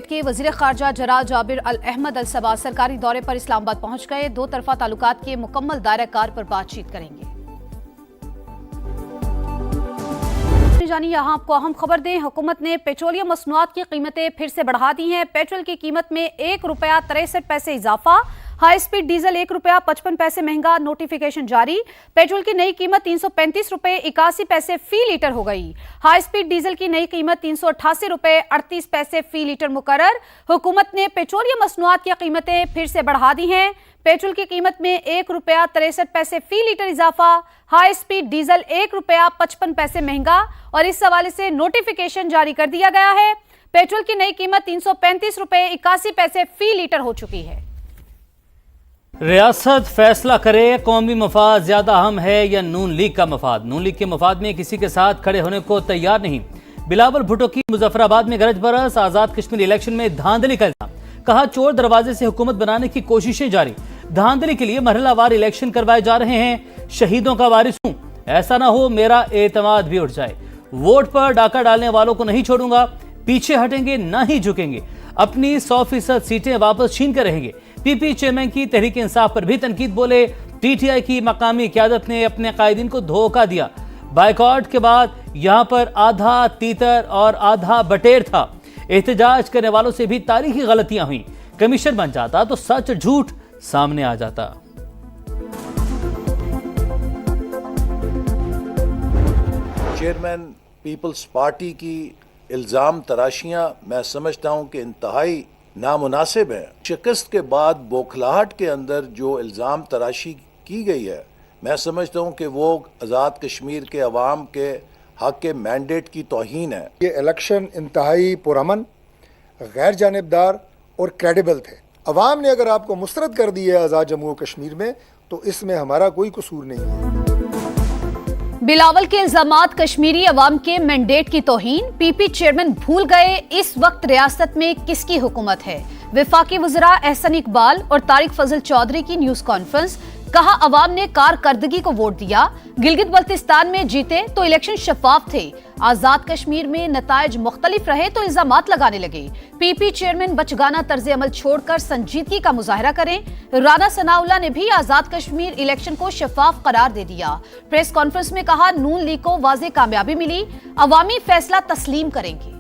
Kuwait के वजीर खारजा जरा जाबिर अल अहमद अल सबा सरकारी दौरे पर इस्लामाबाद पहुंच गए। दो तरफा ताल्लुकात के मुकम्मल दायरा-कार पर बातचीत करेंगे। जानिए यहाँ आपको अहम खबर दें, हुकूमत ने पेट्रोलियम मसनूआत की कीमतें फिर से बढ़ा दी हैं। पेट्रोल की कीमत में ₹1.63 इजाफा, हाई स्पीड डीजल ₹1.55 महंगा, नोटिफिकेशन जारी। पेट्रोल की नई कीमत ₹335.81 फी लीटर हो गई। हाई स्पीड डीजल की नई कीमत ₹388.38 फी लीटर मुकर्रर। हुकूमत ने पेट्रोलियम मसनूआत की कीमतें फिर से बढ़ा दी हैं। पेट्रोल की कीमत में ₹1.63 फी लीटर इजाफा, हाई स्पीड डीजल ₹1.55 महंगा और इस हवाले से नोटिफिकेशन जारी कर दिया गया है। पेट्रोल की नई कीमत ₹335.81 फी लीटर हो चुकी है। रियासत फैसला करे कौमी मफाद ज्यादा अहम है या नून लीग का मफाद। नून लीग के मफाद में किसी के साथ खड़े होने को तैयार नहीं। बिलावल भुट्टो की मुजफ्फराबाद में गरज बरस। आजाद कश्मीर इलेक्शन में धांधली का इल्जाम, कहा चोर दरवाजे से हुकूमत बनाने की कोशिशें जारी। धांधली के लिए मरहलावार इलेक्शन करवाए जा रहे हैं। शहीदों का वारिस हूं, ऐसा ना हो मेरा एतमाद भी उठ जाए। वोट पर डाका डालने वालों को नहीं छोड़ूंगा, पीछे हटेंगे ना ही झुकेंगे। अपनी 100% सीटें वापस छीन कर रहेंगे। पीपी चेयरमैन की तहरीक इंसाफ पर भी तनकीद, बोले टीटीआई की मकामी क़यादत ने अपने कायदीन को धोखा दिया। बाइकआउट के बाद यहां पर आधा तीतर और आधा बटेर था। एहतजाज करने वालों से भी तारीखी गलतियां हुई। कमीशन बन जाता तो सच झूठ सामने आ जाता। चेयरमैन पीपल्स पार्टी की इल्ज़ाम तराशियां मैं समझता हूं कि इंतहाई नामुनासिब है। शिकस्त के बाद बौखलाहट के अंदर जो इल्ज़ाम तराशी की गई है, मैं समझता हूं कि वो आज़ाद कश्मीर के अवाम के हक के मैंडेट की तौहीन है। ये इलेक्शन इंतहाई पुरअमन, गैर जानिबदार और क्रेडिबल थे। अवाम ने अगर आपको मुस्तरद कर दी है आज़ाद जम्मू कश्मीर में, तो इसमें हमारा कोई कसूर नहीं है। बिलावल के इल्जामात कश्मीरी अवाम के मैंडेट की तौहीन। पीपी चेयरमैन भूल गए इस वक्त रियासत में किसकी हुकूमत है। वफाकी वज़रा एहसन इकबाल और तारिक फजल चौधरी की न्यूज कॉन्फ्रेंस, कहा अवाम ने कारकर्दगी को वोट दिया। गिलगित बल्तिस्तान में जीते तो इलेक्शन शफाफ थे। आजाद कश्मीर में नताइज मुख्तलिफ रहे तो इल्जामात लगाने लगे। पीपी चेयरमैन बचगाना तर्ज अमल छोड़कर संजीदगी का मुजाहरा करें। राना सनाउल्लाह ने भी आजाद कश्मीर इलेक्शन को शफाफ करार दे दिया। प्रेस कॉन्फ्रेंस में कहा नून लीग को वाज़ेह कामयाबी मिली, अवामी फैसला तस्लीम करेंगे।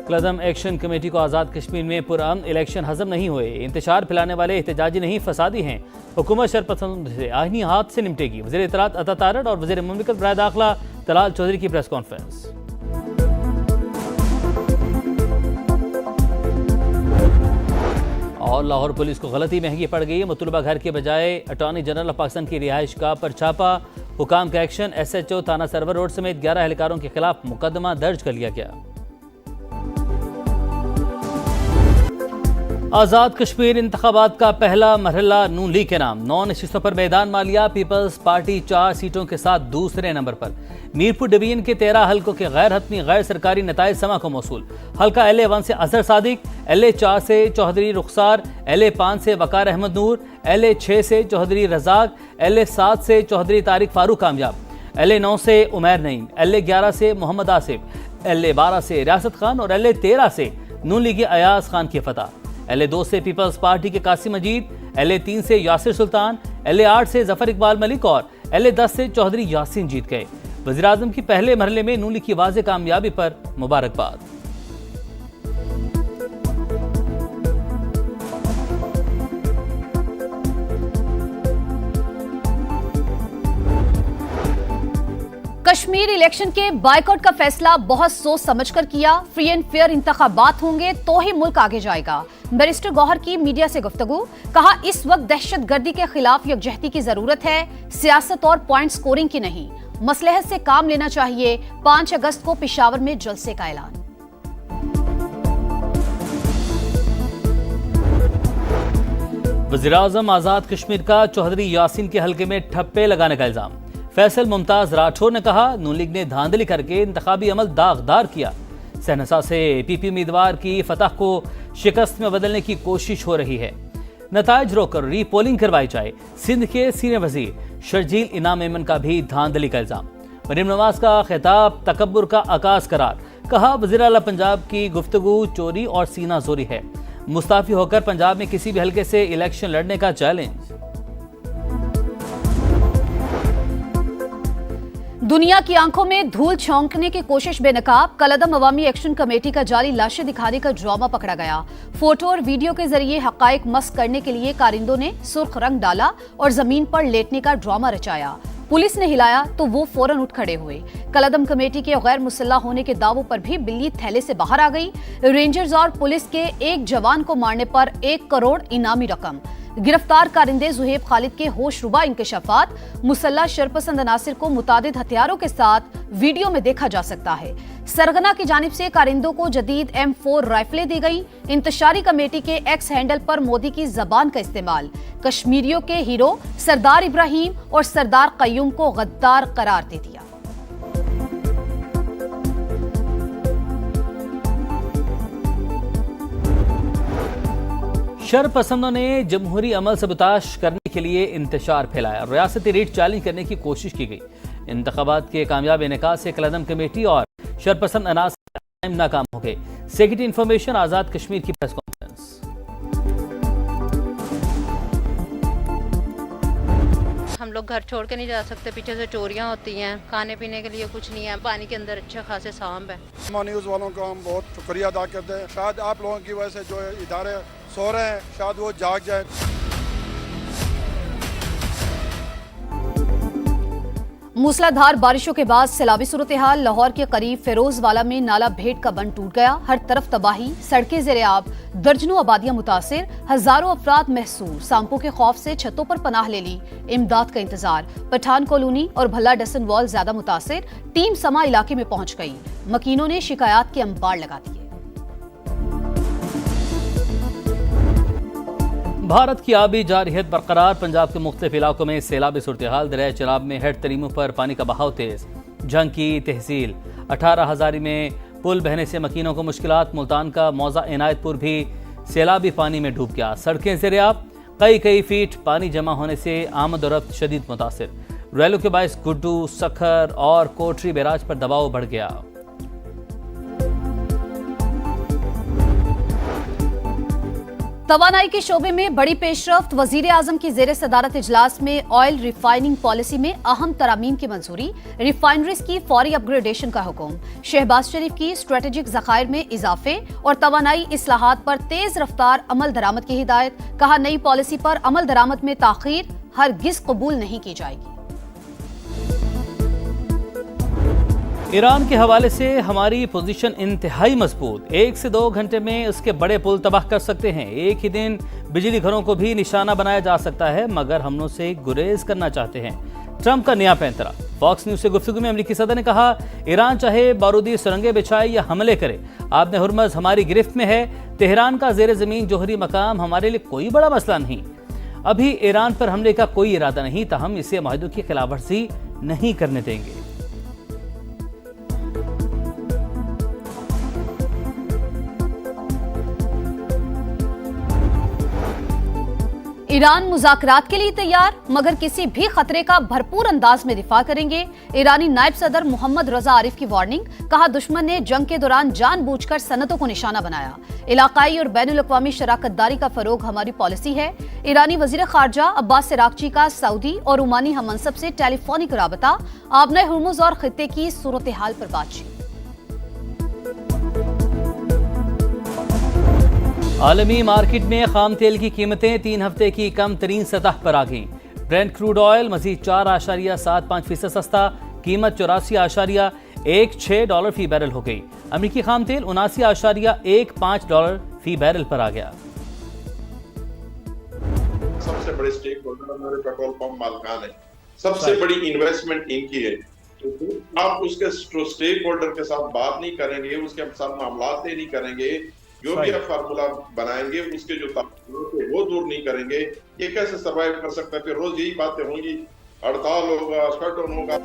क्लदम एक्शन कमेटी को आज़ाद कश्मीर में पुरअमन इलेक्शन हजम नहीं हुए। इंतशार फैलाने वाले एहतजाजी नहीं फसादी हैं। हुकूमत शरपसंद से आईनी हाथ से निपटेगी। वज़ीर इत्तलात अता तारड़ और वज़ीर मुमलिकत बराए दाखिला तलाल चौधरी की प्रेस कॉन्फ्रेंस। और लाहौर पुलिस को गलती महंगी पड़ गई। मतलूबा घर के बजाय अटॉर्नी जनरल ऑफ पाकिस्तान की रिहाइश गाह पर छापा। हुकाम का एक्शन, SHO थाना सरवर रोड समेत 11 एहलकारों के खिलाफ मुकदमा दर्ज कर लिया गया। आज़ाद कश्मीर इंतखाबात का पहला मरहला नून लीग के नाम। 9 नशिस्तों पर मैदान मालिया। पीपल्स पार्टी 4 सीटों के साथ दूसरे नंबर पर। मीरपुर डिवीजन के 13 हल्कों के गैर हतमी गैर सरकारी नताइज समा को मौसूल। हल्का LA1 से अजहर सादिक, LA4 से चौधरी रुखसार, LA5 से वकार अहमद नूर, LA6 से चौधरी रजाक, LA7 से चौधरी तारिक फारूक कामयाब, LA9 से उमैर नईम, LA11 से मोहम्मद आसिफ, LA12 से रियासत खान और LA13 से नून लीगी अयाज खान की फतह। LA2 से पीपल्स पार्टी के कासिम मजीद, LA3 से यासिर सुल्तान, LA8 से जफर इकबाल मलिक और LA10 से चौधरी यासीन जीत गए। वज़ीर आज़म की पहले मरहले में नून लीग की वाज़ेह कामयाबी पर मुबारकबाद। कश्मीर इलेक्शन के बायकॉट का फैसला बहुत सोच समझकर किया। फ्री एंड फेयर इंतखाबात होंगे तो ही मुल्क आगे जाएगा। बैरिस्टर गौहर की मीडिया से गुफ्तगू, कहा इस वक्त दहशतगर्दी के खिलाफ यकजहती की जरूरत है, सियासत और पॉइंट स्कोरिंग की नहीं। मसलहत से काम लेना चाहिए। 5 अगस्त को पेशावर में जलसे का ऐलान। वज़ीर आज़म आज़ाद कश्मीर का चौधरी यासीन के हल्के में ठप्पे लगाने का इल्जाम। फैसल मुमताज राठौर ने कहा नून लीग ने धांधली करके इंतखाबी अमल दागदार किया। सहनसा से PP उम्मीदवार की फतह को शिकस्त में बदलने की कोशिश हो रही है। नताइज रोककर रीपोलिंग करवाई जाए। सिंध के सीनियर वजीर शर्जील इनाम मेमन का भी धांधली का इल्जाम। मरीम नवाज का खिताब तकब्बुर का आकाश करार, कहा वज़ीर आला पंजाब की गुफ्तगू चोरी और सीना जोरी है। मुस्ताफी होकर पंजाब में किसी भी हलके से इलेक्शन लड़ने का चैलेंज। दुनिया की आंखों में धूल झोंकने की कोशिश बेनकाब, कलअदम अवामी एक्शन कमेटी का जाली लाशें दिखाने का ड्रामा पकड़ा गया। फोटो और वीडियो के जरिए हकायक मस्क करने के लिए कारिंदों ने सुर्ख रंग डाला और जमीन पर लेटने का ड्रामा रचाया। पुलिस ने हिलाया तो वो फौरन उठ खड़े हुए। कलअदम कमेटी के गैर मुसल्लह होने के दावों पर भी बिल्ली थैले से बाहर आ गई। रेंजर्स और पुलिस के एक जवान को मारने पर 1 करोड़ इनामी रकम। गिरफ्तार कारिंदे जुहेब खालिद के होशरुबा इंकशाफात। मुसल्लह शरपसंद अनासिर को मुतादिद हथियारों के साथ वीडियो में देखा जा सकता है। सरगना की जानिब से कारिंदों को जदीद M4 राइफलें दी गई। इंतशारी कमेटी के एक्स हैंडल पर मोदी की जबान का इस्तेमाल। कश्मीरियों के हीरो सरदार इब्राहिम और सरदार कय्यूम को गद्दार करार दे दिया। शरपसंदों ने जमहूरी अमल सबताश करने के लिए इंतशार फैलाया। रियासती रीट चैलेंज करने की कोशिश की गई। इंतखाबात के कामयाब इनेकाद से कलअदम कमेटी और शरपसंद अनासर नाकाम हो गए। सेक्रेटरी इंफॉर्मेशन आजाद कश्मीर की प्रेस कॉन्फ्रेंस। हम लोग घर छोड़ के नहीं जा सकते, पीछे से चोरियां होती हैं, खाने पीने के लिए कुछ नहीं है, पानी के अंदर अच्छे खासे सांप है। न्यूज़ वालों का हम बहुत शुक्रिया अदा करते हैं। शायद आप लोगों की वजह से जो इदारे सो रहे हैं शायद वो जाग जाए। मूसलाधार बारिशों के बाद सैलाबी सूरत हाल। लाहौर के करीब फिरोजवाला में नाला भेट का बंद टूट गया। हर तरफ तबाही, सड़कें ज़ेर-ए-आब, दर्जनों आबादियां मुतासिर, हजारों अफराद महसूर। सांपों के खौफ से छतों पर पनाह ले ली। इमदाद का इंतजार। पठान कॉलोनी और भल्ला डसन वॉल ज्यादा मुतासिर। टीम समा इलाके में पहुंच गई। मकीनों ने शिकायत के अंबार लगा दिए। भारत की आबी जारहियत बरकरार। पंजाब के मुख्तलिफ इलाकों में सैलाबी सूरत हाल। दरिया चनाब में हेड तरीमों पर पानी का बहाव तेज। झंकी तहसील 18 हजारी में पुल बहने से मकीनों को मुश्किलात। मुल्तान का मौजा इनायतपुर भी सैलाबी पानी में डूब गया। सड़कें ज़ेर-ए-आब, कई फीट पानी जमा होने से आमद और रफ्त शदीद मुतासिर। रैलों के बायस गुड्डू, सखर और कोटरी बैराज पर दबाव बढ़ गया। तवानाई के शोबे में बड़ी पेशरफ्त। वजीर आजम की जेर सदारत इजलास में ऑयल रिफाइनिंग पॉलिसी में अहम तरामीम की मंजूरी। रिफाइनरीज की फौरी अपग्रेडेशन का हुक्म। शहबाज शरीफ की स्ट्रेटेजिक जखायर में इजाफे और तवानाई इस्लाहात पर तेज रफ्तार अमल दरामद की हिदायत। कहा नई पॉलिसी पर अमल दरामद में ताखीर हरगिज कबूल नहीं की जाएगी। ईरान के हवाले से हमारी पोजीशन इंतहाई मजबूत। 1 से 2 घंटे में उसके बड़े पुल तबाह कर सकते हैं। एक ही दिन बिजली घरों को भी निशाना बनाया जा सकता है, मगर हम उनसे गुरेज करना चाहते हैं। ट्रंप का नया पैंतरा। फॉक्स न्यूज से गुफ्तगू में अमेरिकी सदर ने कहा, ईरान चाहे बारूदी सुरंगें बिछाए या हमले करे, आपने हुर्मज हमारी गिरफ्त में है। तेहरान का जेर जमीन जोहरी मकाम हमारे लिए कोई बड़ा मसला नहीं। अभी ईरान पर हमले का कोई इरादा नहीं, ताहम इसे माहिदों की खिलाफ वर्जी नहीं करने देंगे। ईरान मुज़ाकरात के लिए तैयार, मगर किसी भी खतरे का भरपूर अंदाज में दिफा करेंगे। ईरानी नायब सदर मोहम्मद रजा आरिफ की वार्निंग। कहा दुश्मन ने जंग के दौरान जानबूझकर सनतों को निशाना बनाया। इलाकाई और बैनुल अक़वामी शराकतदारी का फरोग हमारी पॉलिसी है। ईरानी वज़ीर ख़ारजा अब्बास इराक़ची का सऊदी और ओमानी हममनसब से टेलीफोनिक राबता। आबना हुर्मुज़ और खित्ते की सूरत हाल पर बातचीत। आलमी मार्केट में खाम तेल की कीमतें 3 हफ्ते की कम तरीन सतह पर आ गईं। ब्रेंट क्रूड ऑयल मजीद 4.75% सस्ता, कीमत $84.16 फी बैरल हो गई। अमेरिकी खाम तेल $79.15 फी बैरल पर आ गया। सबसे बड़े स्टेक होल्डर हमारे पेट्रोल पंप मालिकान है, सबसे बड़ी इन्वेस्टमेंट इनकी है। तो आप उसके स्टेक होल्डर के साथ बात नहीं करेंगे, उसके साथ मामला नहीं करेंगे, जो भी आप फार्मूला बनाएंगे उसके जो वो दूर नहीं करेंगे, ये कैसे सर्वाइव कर सकता है? फिर रोज यही बातें होंगी, हड़ताल होगा, शटडाउन होगा।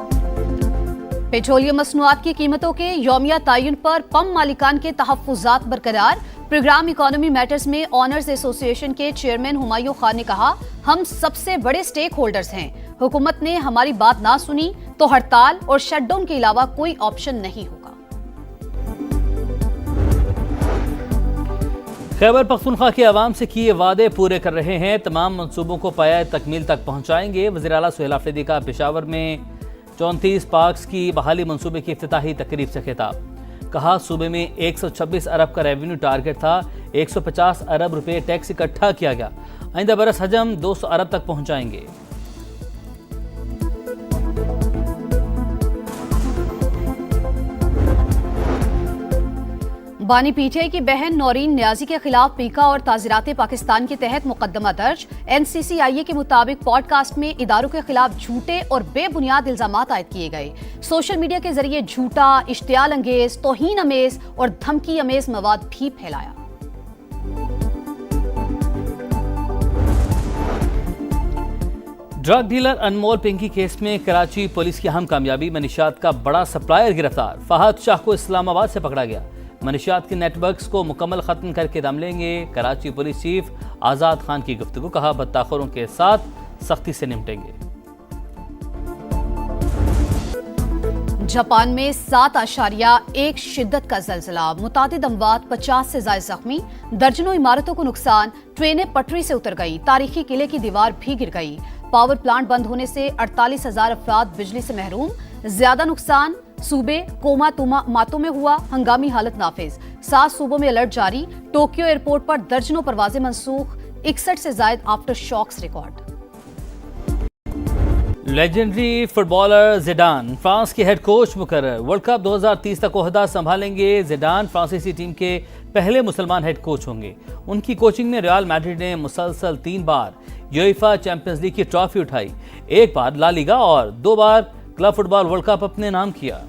पेट्रोलियम मसनूआत की कीमतों के यौमिया तयन पर पंप मालिकान के तहफ्फुजात बरकरार। प्रोग्राम इकोनॉमी मैटर्स में ऑनर्स एसोसिएशन के चेयरमैन हुमायूं खान ने कहा, हम सबसे बड़े स्टेक होल्डर्स हैं। हुकूमत ने हमारी बात ना सुनी तो हड़ताल और शटडाउन के अलावा कोई ऑप्शन नहीं होगा। खैबर पख्तूनख्वा के अवाम से किए वादे पूरे कर रहे हैं, तमाम मंसूबों को पाया तकमील तक पहुंचाएंगे। वज़ीर आला सुहेल आफरीदी का पेशावर में 34 पार्क्स की बहाली मंसूबे की इफ्तिताही तकरीब से खिताब। कहा सूबे में 126 अरब का रेवेन्यू टारगेट था, 150 अरब रुपए टैक्स इकट्ठा किया गया। आइंदा बरस हजम 200 अरब तक पहुंचाएंगे। बानी पीटीआई की बहन नौरीन न्याजी के खिलाफ पीका और ताज़ीराते पाकिस्तान के तहत मुकदमा दर्ज। एनसीसीआईए के मुताबिक पॉडकास्ट में इदारों के खिलाफ झूठे और बेबुनियाद इल्जामात आयद किए गए। सोशल मीडिया के जरिए झूठा, इश्तियाल अंगेज, तौहीन अमेज और धमकी अमेज मवाद भी फैलाया। ड्रग डीलर अनमोल पिंकी केस में कराची पुलिस की अहम कामयाबी। मनीषात का बड़ा सप्लायर गिरफ्तार। फहद शाह को इस्लामाबाद से पकड़ा गया। मनीषात के नेटवर्क्स को मुकम्मल खत्म करके दम लेंगे। कराची पुलिस चीफ आज़ाद खान की गुफ्तगू। कहा बदताखोरों के साथ सख्ती से निपटेंगे। जापान में 7.1 शिद्दत का ज़लज़ला, मुतादिद अमवात, 50 से ज़ायद ज़ख्मी, दर्जनों इमारतों को नुकसान, ट्रेनें पटरी से उतर गई, तारीखी किले की दीवार भी गिर गई। पावर प्लांट बंद होने से 48,000 अफराद बिजली से महरूम। ज्यादा नुकसान सूबे कोमा मातों में हुआ, हंगामी हालत नाफिज। 7 सूबों में अलर्ट जारी। टोक्यो एयरपोर्ट पर दर्जनों परवाजें मनसूख, 61 से जायद aftershocks record. Legendary footballer Zidane France के हेड कोच मुकर्रर। वर्ल्ड कप 2030 तक ओहदा संभालेंगे। जिडान फ्रांसीसी टीम के पहले मुसलमान हेड कोच होंगे। उनकी कोचिंग में रियल मैड्रिड ने मुसलसल 3 बार यूएफा चैंपियंस लीग की ट्रॉफी उठाई, 1 बार ला लीगा और 2 बार क्लब फुटबॉल वर्ल्ड कप अपने नाम किया।